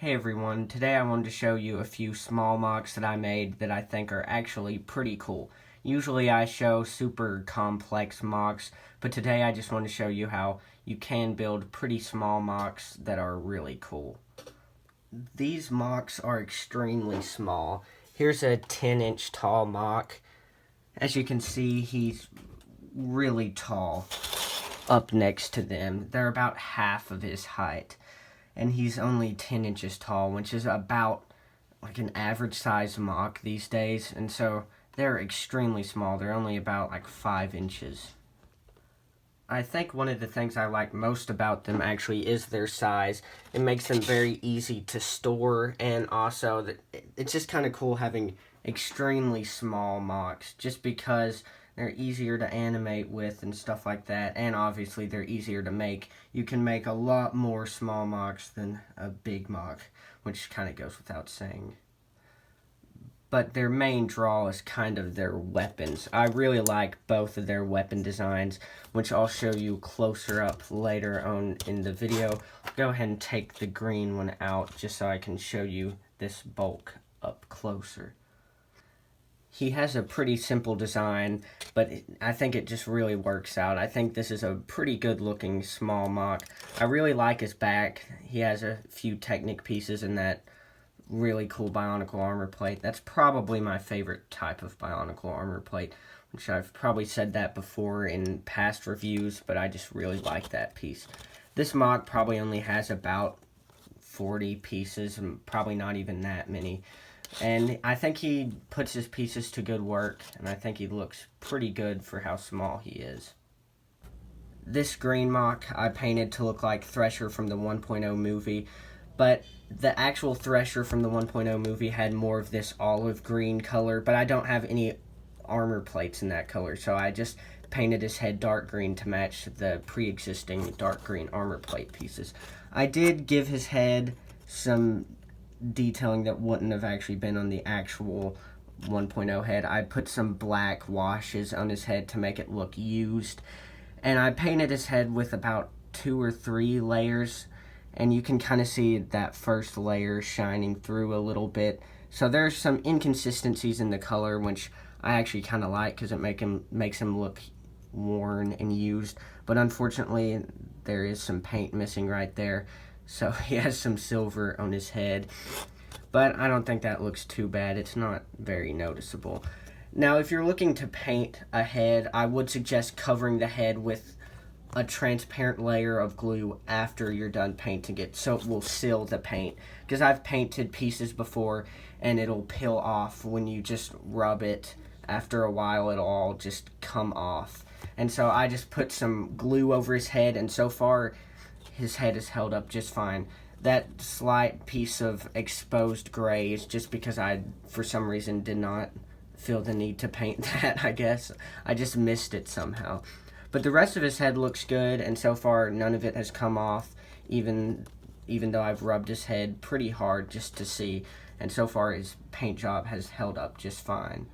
Hey everyone, today I wanted to show you a few small MOCs that I made that I think are actually pretty cool. Usually I show super complex MOCs, but today I just want to show you how you can build pretty small MOCs that are really cool. These MOCs are extremely small. Here's a 10-inch tall MOC. As you can see, he's really tall up next to them. They're about half of his height. And he's only 10 inches tall, which is about like an average size MOC these days. And so they're extremely small. They're only about like 5 inches. I think one of the things I like most about them actually is their size. It makes them very easy to store, and also that it's just kind of cool having extremely small MOCs just because they're easier to animate with and stuff like that, and obviously they're easier to make. You can make a lot more small MOCs than a big MOC, which kind of goes without saying. But their main draw is kind of their weapons. I really like both of their weapon designs, which I'll show you closer up later on in the video. I'll go ahead and take the green one out just so I can show you this bulk up closer. He has a pretty simple design, but I think it just really works out. I think this is a pretty good looking small MOC. I really like his back. He has a few Technic pieces in that really cool Bionicle armor plate. That's probably my favorite type of Bionicle armor plate, which I've probably said that before in past reviews, but I just really like that piece. This MOC probably only has about 40 pieces, and probably not even that many. And I think he puts his pieces to good work, and I think he looks pretty good for how small he is. This green MOC I painted to look like Thresher from the 1.0 movie, but the actual Thresher from the 1.0 movie had more of this olive green color, but I don't have any armor plates in that color, so I just painted his head dark green to match the pre-existing dark green armor plate pieces. I did give his head some detailing that wouldn't have actually been on the actual 1.0 head. I put some black washes on his head to make it look used, and I painted his head with about 2 or 3 layers, and you can kind of see that first layer shining through a little bit. So there's some inconsistencies in the color, which I actually kind of like because it makes him look worn and used, but unfortunately there is some paint missing right there. So he has some silver on his head, but I don't think that looks too bad. It's not very noticeable. Now, if you're looking to paint a head, I would suggest covering the head with a transparent layer of glue after you're done painting it, so it will seal the paint. Because I've painted pieces before, and it'll peel off when you just rub it. After a while, it'll all just come off. And so I just put some glue over his head, and so far his head is held up just fine. That slight piece of exposed gray is just because I, for some reason, did not feel the need to paint that, I guess. I just missed it somehow. But the rest of his head looks good, and so far none of it has come off, even though I've rubbed his head pretty hard just to see, and so far his paint job has held up just fine.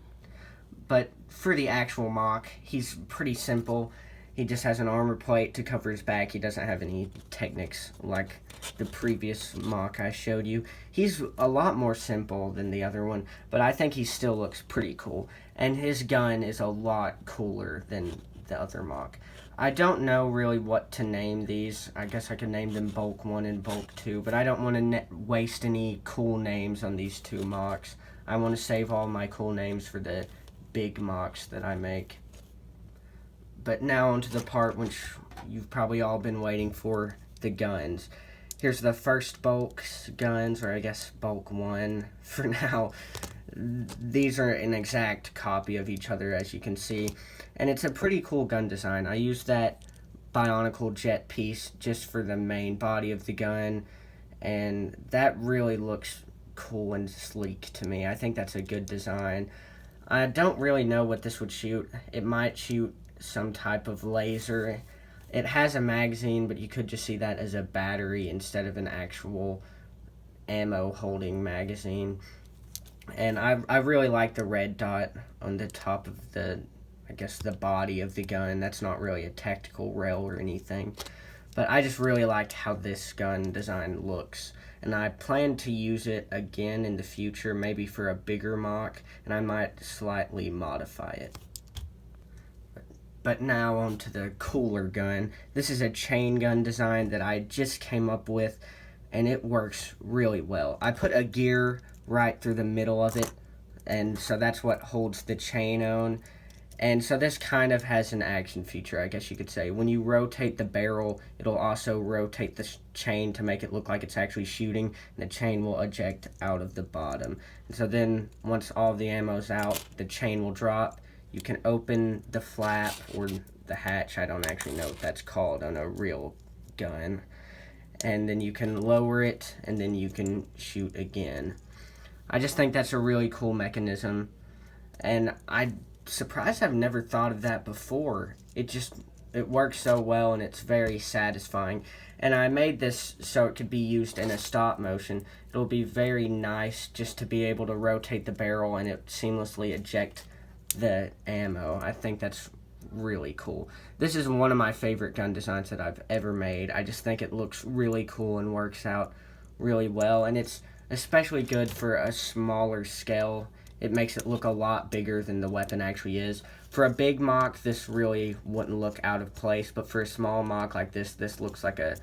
But for the actual MOC, he's pretty simple. He just has an armor plate to cover his back. He doesn't have any Technics like the previous MOC I showed you. He's a lot more simple than the other one, but I think he still looks pretty cool. And his gun is a lot cooler than the other MOC. I don't know really what to name these. I guess I could name them Bulk 1 and Bulk 2, but I don't want to waste any cool names on these two MOCs. I want to save all my cool names for the big MOCs that I make. But now onto the part which you've probably all been waiting for, the guns. Here's the first Bulk's guns, or I guess Bulk 1 for now. These are an exact copy of each other, as you can see. And it's a pretty cool gun design. I used that Bionicle jet piece just for the main body of the gun, and that really looks cool and sleek to me. I think that's a good design. I don't really know what this would shoot. It might shoot some type of laser. It has a magazine, but you could just see that as a battery instead of an actual ammo holding magazine. And I really like the red dot on the top of the, I guess, the body of the gun. That's not really a tactical rail or anything. But I just really liked how this gun design looks. And I plan to use it again in the future, maybe for a bigger MOC, and I might slightly modify it. But now on to the cooler gun. This is a chain gun design that I just came up with, and it works really well. I put a gear right through the middle of it, and so that's what holds the chain on. And so this kind of has an action feature, I guess you could say. When you rotate the barrel, it'll also rotate the chain to make it look like it's actually shooting, and the chain will eject out of the bottom. And so then, once all the ammo's out, the chain will drop. You can open the flap, or the hatch, I don't actually know what that's called on a real gun. And then you can lower it, and then you can shoot again. I just think that's a really cool mechanism, and I'm surprised I've never thought of that before. It works so well, and it's very satisfying. And I made this so it could be used in a stop motion. It'll be very nice just to be able to rotate the barrel and it seamlessly eject the ammo. I think that's really cool. This is one of my favorite gun designs that I've ever made. I just think it looks really cool and works out really well, and it's especially good for a smaller scale. It makes it look a lot bigger than the weapon actually is. For a big MOC, this really wouldn't look out of place, but for a small MOC like this looks like a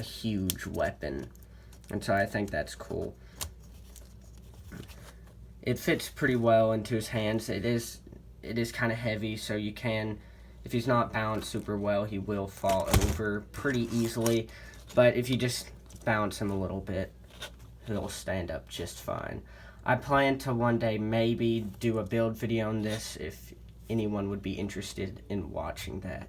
huge weapon. And so I think that's cool. It fits pretty well into his hands. It is kind of heavy, so you can, if he's not balanced super well, he will fall over pretty easily. But if you just bounce him a little bit, he'll stand up just fine. I plan to one day maybe do a build video on this if anyone would be interested in watching that.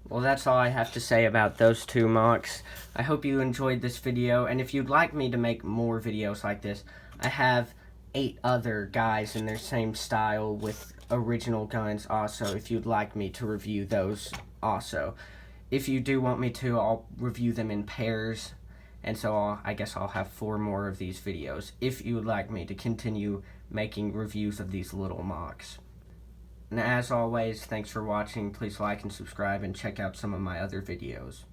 Well, that's all I have to say about those two MOCs. I hope you enjoyed this video, and if you'd like me to make more videos like this, I have 8 other guys in their same style with original guns also, if you'd like me to review those also. If you do want me to, I'll review them in pairs. And so I guess I'll have 4 more of these videos if you would like me to continue making reviews of these little MOCs. And as always, thanks for watching. Please like and subscribe and check out some of my other videos.